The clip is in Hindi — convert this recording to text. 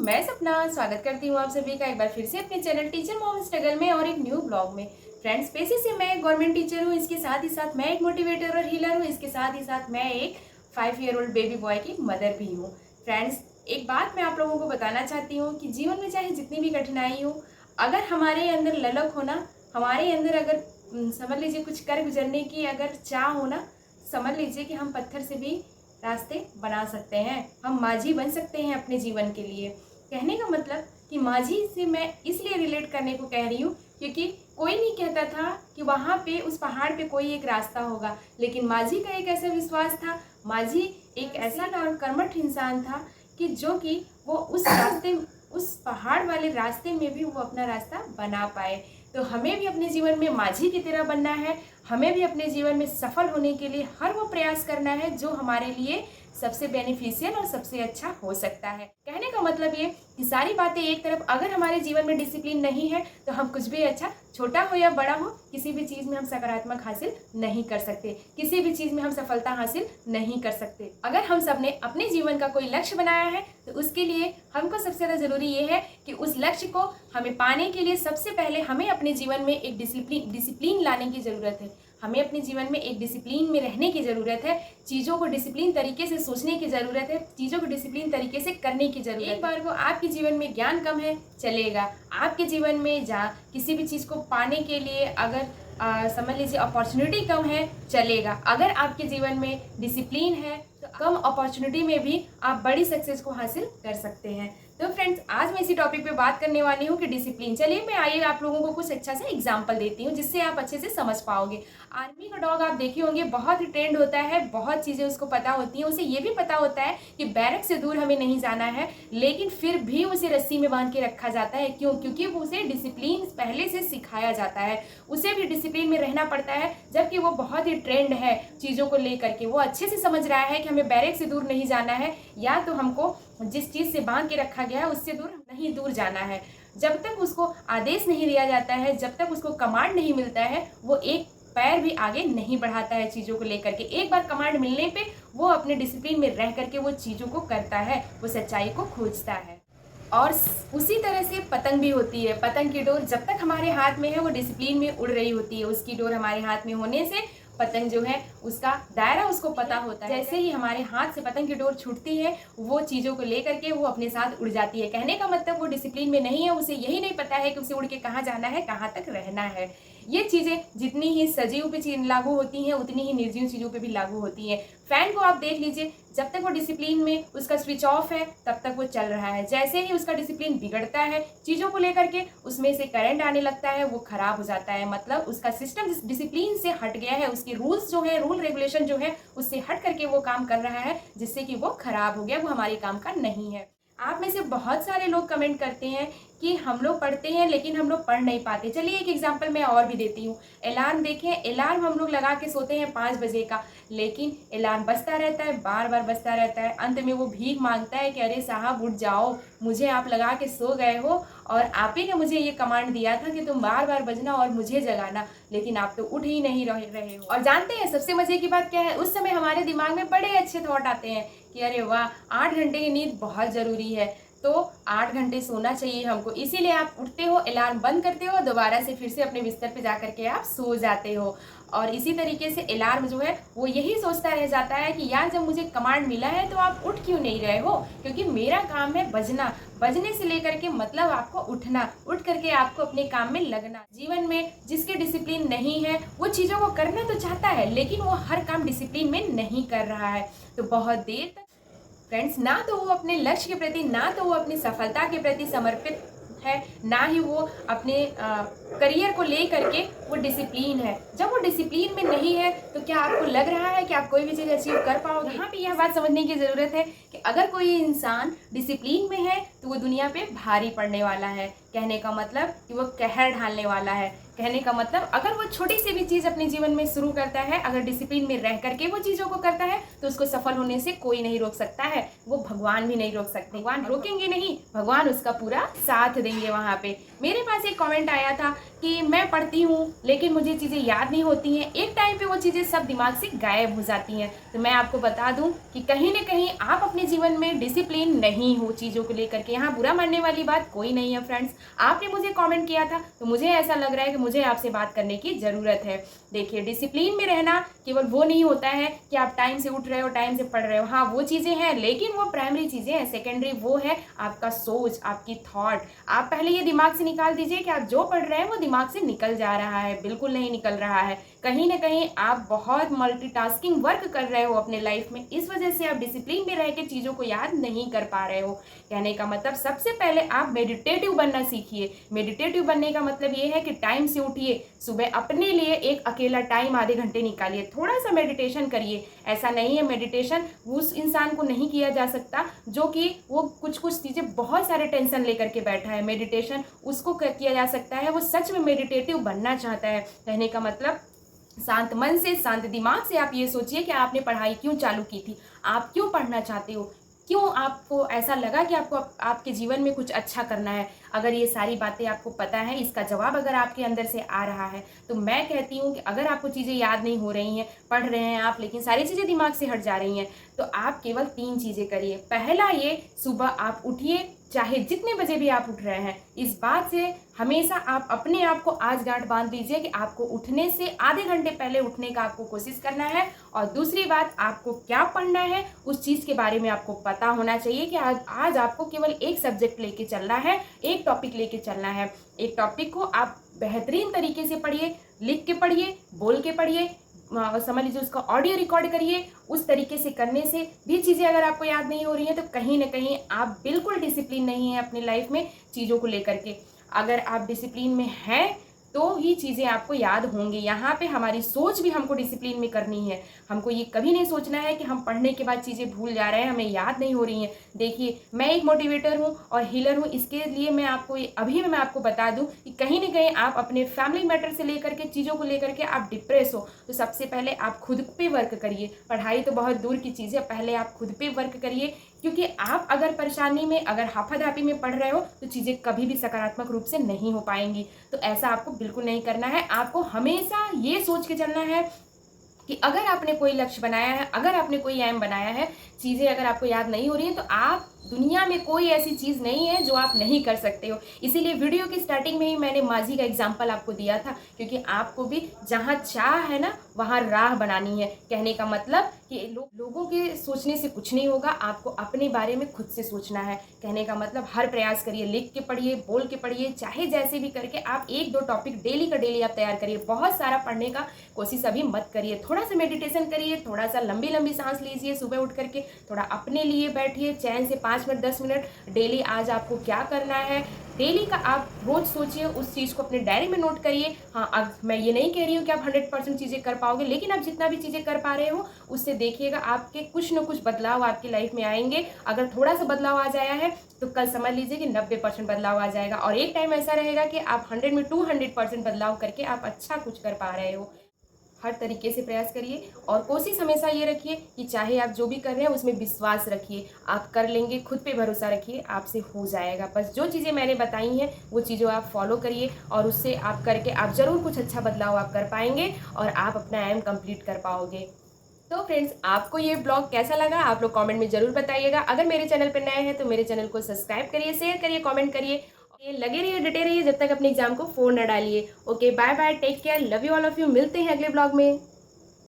मैं सपना स्वागत करती हूँ आप सभी का एक बार फिर से अपने चैनल टीचर मॉम स्ट्रगल में और एक न्यू ब्लॉग में। फ्रेंड्स, पेशे से मैं एक गवर्नमेंट टीचर हूँ, इसके साथ ही साथ मैं एक मोटिवेटर और हीलर हूँ, इसके साथ ही साथ मैं एक 5 ईयर ओल्ड बेबी बॉय की मदर भी हूँ। फ्रेंड्स, एक बात मैं आप लोगों को बताना चाहती हूँ कि जीवन में चाहे जितनी भी कठिनाई हो, अगर हमारे अंदर ललक हो ना, हमारे अंदर अगर समझ लीजिए कुछ कर गुजरने की अगर चाह हो ना, समझ लीजिए कि हम पत्थर से भी रास्ते बना सकते हैं, हम माझी बन सकते हैं अपने जीवन के लिए। कहने का मतलब कि माझी से मैं इसलिए रिलेट करने को कह रही हूँ क्योंकि कोई नहीं कहता था कि वहाँ पे उस पहाड़ पे कोई एक रास्ता होगा, लेकिन माझी का एक ऐसा विश्वास था, माझी एक ऐसा कर्मठ इंसान था कि जो कि वो उस रास्ते उस पहाड़ वाले रास्ते में भी वो अपना रास्ता बना पाए। तो हमें भी अपने जीवन में माझी की तरह बनना है, हमें भी अपने जीवन में सफल होने के लिए हर वो प्रयास करना है जो हमारे लिए सबसे बेनिफिशियल और सबसे अच्छा हो सकता है। कहने का मतलब ये कि सारी बातें एक तरफ, अगर हमारे जीवन में डिसिप्लिन नहीं है तो हम कुछ भी अच्छा, छोटा हो या बड़ा हो, किसी भी चीज़ में हम सकारात्मक हासिल नहीं कर सकते, किसी भी चीज़ में हम सफलता हासिल नहीं कर सकते। अगर हम सब ने अपने जीवन का कोई लक्ष्य बनाया है तो उसके लिए हमको सबसे ज़्यादा ज़रूरी ये है कि उस लक्ष्य को हमें पाने के लिए सबसे पहले हमें अपने जीवन में एक डिसिप्लिन लाने की ज़रूरत है। हमें अपने जीवन में एक डिसिप्लिन में रहने की ज़रूरत है, चीज़ों को डिसिप्लिन तरीके से सोचने की ज़रूरत है, चीज़ों को डिसिप्लिन तरीके से करने की ज़रूरत है। एक बार को आपके जीवन में ज्ञान कम है, चलेगा। आपके जीवन में किसी भी चीज़ को पाने के लिए अगर समझ लीजिए अपॉर्चुनिटी कम है, चलेगा। अगर आपके जीवन में डिसिप्लिन है तो कम अपॉर्चुनिटी में भी आप बड़ी सक्सेस को हासिल कर सकते हैं। तो फ्रेंड्स, आज मैं इसी टॉपिक पे बात करने वाली हूँ कि डिसिप्लिन। चलिए मैं आइए आप लोगों को कुछ अच्छा सा एग्जांपल देती हूँ जिससे आप अच्छे से समझ पाओगे। आर्मी का डॉग आप देखे होंगे, बहुत ही ट्रेंड होता है, बहुत चीज़ें उसको पता होती हैं, उसे ये भी पता होता है कि बैरक से दूर हमें नहीं जाना है, लेकिन फिर भी उसे रस्सी में बांध के रखा जाता है। क्यों? क्योंकि उसे डिसिप्लिन पहले से सिखाया जाता है, उसे भी डिसिप्लिन में रहना पड़ता है। जबकि वो बहुत ही ट्रेंड है चीज़ों को लेकर के, वो अच्छे से समझ रहा है कि हमें बैरक से दूर नहीं जाना है, या तो हमको जिस चीज़ से बांध के रखा गया है उससे दूर जाना है। जब तक उसको आदेश नहीं दिया जाता है, जब तक उसको कमांड नहीं मिलता है, वो एक पैर भी आगे नहीं बढ़ाता है चीज़ों को लेकर के। एक बार कमांड मिलने पे वो अपने डिसिप्लिन में रह करके वो चीज़ों को करता है, वो सच्चाई को खोजता है। और उसी तरह से पतंग भी होती है। पतंग की डोर जब तक हमारे हाथ में है वो डिसिप्लिन में उड़ रही होती है। उसकी डोर हमारे हाथ में होने से पतंग जो है उसका दायरा उसको पता होता है। जैसे ही हमारे हाथ से पतंग की डोर छूटती है, वो चीज़ों को लेकर के वो अपने साथ उड़ जाती है। कहने का मतलब वो डिसिप्लिन में नहीं है, उसे यही नहीं पता है कि उसे उड़ के कहाँ जाना है, कहाँ तक रहना है। ये चीज़ें जितनी ही सजीव पे लागू होती हैं उतनी ही निर्जीव चीज़ों पे भी लागू होती हैं। फैन को आप देख लीजिए, जब तक वो डिसिप्लिन में उसका स्विच ऑफ है तब तक वो चल रहा है। जैसे ही उसका डिसिप्लिन बिगड़ता है चीज़ों को लेकर के, उसमें से करंट आने लगता है, वो खराब हो जाता है। मतलब उसका सिस्टम डिसिप्लिन से हट गया है, उसके रूल्स जो है, रूल रेगुलेशन जो है उससे हट करके वो काम कर रहा है, जिससे कि वो खराब हो गया, वो हमारे काम का नहीं है। आप में से बहुत सारे लोग कमेंट करते हैं कि हम लोग पढ़ते हैं लेकिन हम लोग पढ़ नहीं पाते। चलिए एक एग्जांपल मैं और भी देती हूँ। अलार्म देखें, अलार्म हम लोग लगा के सोते हैं 5 बजे का, लेकिन अलार्म बजता रहता है, बार बार बजता रहता है। अंत में वो भीख मांगता है कि अरे साहब उठ जाओ, मुझे आप लगा के सो गए हो और आप ही ने मुझे ये कमांड दिया था कि तुम बार बार बजना और मुझे जगाना, लेकिन आप तो उठ ही नहीं रहे हो। और जानते हैं सबसे मजे की बात क्या है? उस समय हमारे दिमाग में बड़े अच्छे थॉट आते हैं कि अरे वाह, 8 घंटे की नींद बहुत ज़रूरी है, तो 8 घंटे सोना चाहिए हमको। इसीलिए आप उठते हो, अलार्म बंद करते हो, दोबारा से फिर से अपने बिस्तर पे जा करके आप सो जाते हो। और इसी तरीके से अलार्म जो है वो यही सोचता रह जाता है कि यार जब मुझे कमांड मिला है तो आप उठ क्यों नहीं रहे हो, क्योंकि मेरा काम है बजना। बजने से लेकर के मतलब आपको उठना, उठ करके आपको अपने काम में लगना। जीवन में जिसके डिसिप्लिन नहीं है वो चीज़ों को करना तो चाहता है, लेकिन वो हर काम डिसिप्लिन में नहीं कर रहा है। तो बहुत देर तक फ्रेंड्स, ना तो वो अपने लक्ष्य के प्रति, ना तो वो अपनी सफलता के प्रति समर्पित है, ना ही वो अपने करियर को ले करके वो डिसिप्लिन है। जब वो डिसिप्लिन में नहीं है तो क्या आपको लग रहा है कि आप कोई भी चीज़ अचीव कर पाओगे? यहाँ पे यह बात समझने की ज़रूरत है कि अगर कोई इंसान डिसिप्लिन में है तो वो दुनिया पे भारी पड़ने वाला है। कहने का मतलब कि वो कहर ढालने वाला है। कहने का मतलब अगर वो छोटी सी भी चीज़ अपने जीवन में शुरू करता है, अगर डिसिप्लिन में रह करके वो चीज़ों को करता है तो उसको सफल होने से कोई नहीं रोक सकता है, वो भगवान भी नहीं रोक सकते। भगवान रोकेंगे नहीं, भगवान उसका पूरा साथ देंगे। वहाँ पे मेरे पास एक कमेंट आया था कि मैं पढ़ती हूँ लेकिन मुझे चीज़ें याद नहीं होती हैं, एक टाइम पे वो चीज़ें सब दिमाग से गायब हो जाती हैं। तो मैं आपको बता दूं कि कहीं ना कहीं आप अपने जीवन में डिसिप्लिन नहीं हो चीज़ों को लेकर के। यहाँ बुरा मानने वाली बात कोई नहीं है फ्रेंड्स। आपने मुझे कमेंट किया था तो मुझे ऐसा लग रहा है कि मुझे आपसे बात करने की ज़रूरत है। देखिए, डिसिप्लिन में रहना केवल वो नहीं होता है कि आप टाइम से उठ रहे हो, टाइम से पढ़ रहे हो। हाँ, वो चीज़ें हैं, लेकिन वो प्राइमरी चीज़ें हैं। सेकेंडरी वो है आपका सोच, आपकी थॉट। आप पहले ये दिमाग से निकाल दीजिए कि आप जो पढ़ रहे हैं वो दिमाग से निकल जा रहा है। बिल्कुल नहीं निकल रहा है। कहीं ना कहीं आप बहुत मल्टीटास्किंग वर्क कर रहे हो अपने लाइफ में, इस वजह से आप डिसिप्लिन में रह के चीज़ों को याद नहीं कर पा रहे हो। कहने का मतलब सबसे पहले आप मेडिटेटिव बनना सीखिए। मेडिटेटिव बनने का मतलब ये है कि टाइम से उठिए, सुबह अपने लिए एक अकेला टाइम आधे घंटे निकालिए, थोड़ा सा मेडिटेशन करिए। ऐसा नहीं है मेडिटेशन उस इंसान को नहीं किया जा सकता जो कि वो कुछ चीज़ें बहुत सारे टेंशन लेकर के बैठा है। मेडिटेशन उसको किया जा सकता है वो सच में मेडिटेटिव बनना चाहता है। कहने का मतलब शांत मन से, शांत दिमाग से आप ये सोचिए कि आपने पढ़ाई क्यों चालू की थी, आप क्यों पढ़ना चाहते हो, क्यों आपको ऐसा लगा कि आपको आपके जीवन में कुछ अच्छा करना है। अगर ये सारी बातें आपको पता है, इसका जवाब अगर आपके अंदर से आ रहा है, तो मैं कहती हूँ कि अगर आपको चीज़ें याद नहीं हो रही हैं, पढ़ रहे हैं आप लेकिन सारी चीज़ें दिमाग से हट जा रही हैं, तो आप केवल 3 चीज़ें करिए। पहला ये, सुबह आप उठिए, चाहे जितने बजे भी आप उठ रहे हैं, इस बात से हमेशा आप अपने आप को आज गांठ बांध दीजिए कि आपको उठने से आधे घंटे पहले उठने का आपको कोशिश करना है। और दूसरी बात, आपको क्या पढ़ना है उस चीज़ के बारे में आपको पता होना चाहिए कि आज आपको केवल एक सब्जेक्ट लेके चलना है, एक टॉपिक लेके चलना है। एक टॉपिक को आप बेहतरीन तरीके से पढ़िए, लिख के पढ़िए, बोल के पढ़िए, समझ लीजिए उसका ऑडियो रिकॉर्ड करिए। उस तरीके से करने से भी चीज़ें अगर आपको याद नहीं हो रही हैं तो कहीं ना कहीं आप बिल्कुल डिसिप्लिन नहीं है अपनी लाइफ में चीज़ों को लेकर के। अगर आप डिसिप्लिन में हैं तो ही चीज़ें आपको याद होंगी। यहाँ पे हमारी सोच भी हमको डिसिप्लिन में करनी है। हमको ये कभी नहीं सोचना है कि हम पढ़ने के बाद चीज़ें भूल जा रहे हैं, हमें याद नहीं हो रही हैं। देखिए, मैं एक मोटिवेटर हूँ और हीलर हूँ, इसके लिए मैं आपको अभी मैं आपको बता दूँ कि कहीं ना कहीं आप अपने फैमिली मैटर से लेकर के चीज़ों को लेकर के आप डिप्रेस हो, तो सबसे पहले आप खुद पे वर्क करिए। पढ़ाई तो बहुत दूर की चीज़ है, पहले आप खुद पे वर्क करिए, क्योंकि आप अगर परेशानी में, अगर हाफाधापी में पढ़ रहे हो तो चीज़ें कभी भी सकारात्मक रूप से नहीं हो पाएंगी। तो ऐसा आपको बिल्कुल नहीं करना है। आपको हमेशा ये सोच के चलना है कि अगर आपने कोई लक्ष्य बनाया है, अगर आपने कोई एम बनाया है, चीज़ें अगर आपको याद नहीं हो रही हैं तो आप, दुनिया में कोई ऐसी चीज़ नहीं है जो आप नहीं कर सकते हो। इसीलिए वीडियो की स्टार्टिंग में ही मैंने माझी का एग्जाम्पल आपको दिया था, क्योंकि आपको भी जहाँ चाह है ना वहाँ राह बनानी है। कहने का मतलब कि लोगों के सोचने से कुछ नहीं होगा, आपको अपने बारे में खुद से सोचना है। कहने का मतलब हर प्रयास करिए, लिख के पढ़िए, बोल के पढ़िए, चाहे जैसे भी करके आप 1-2 टॉपिक डेली का डेली आप तैयार करिए। बहुत सारा पढ़ने का कोशिश अभी मत करिए, थोड़ा सा मेडिटेशन करिए, थोड़ा सा लंबी लंबी सांस लीजिए, सुबह उठ करके थोड़ा अपने लिए बैठिए चैन से 5 मिनट 10 मिनट डेली। आज आपको क्या करना है डेली का आप रोज सोचिए, उस चीज़ को अपने डायरी में नोट करिए। हाँ, अब मैं ये नहीं कह रही हूँ कि आप 100% चीज़ें कर पाओगे, लेकिन आप जितना भी चीज़ें कर पा रहे हो उससे देखिएगा आपके कुछ न कुछ बदलाव आपकी लाइफ में आएंगे। अगर थोड़ा सा बदलाव आ जाया है तो कल समझ लीजिए कि 90% बदलाव आ जाएगा, और एक टाइम ऐसा रहेगा कि आप 100 में 200% बदलाव करके आप अच्छा कुछ कर पा रहे हो। हर तरीके से प्रयास करिए और कोशिश हमेशा ये रखिए कि चाहे आप जो भी कर रहे हैं उसमें विश्वास रखिए, आप कर लेंगे, खुद पे भरोसा रखिए, आपसे हो जाएगा। बस जो चीज़ें मैंने बताई हैं वो चीज़ों आप फॉलो करिए और उससे आप करके आप ज़रूर कुछ अच्छा बदलाव आप कर पाएंगे और आप अपना एम कंप्लीट कर पाओगे। तो फ्रेंड्स, आपको ये ब्लॉग कैसा लगा आप लोग कमेंट में ज़रूर बताइएगा। अगर मेरे चैनल पर नए हैं तो मेरे चैनल को सब्सक्राइब करिए, शेयर करिए, कमेंट करिए, लगे रहिए, डटे रहिए जब तक अपने एग्जाम को फोन न डालिए। Okay, bye bye, take care, love you all of you. मिलते हैं अगले ब्लॉग में।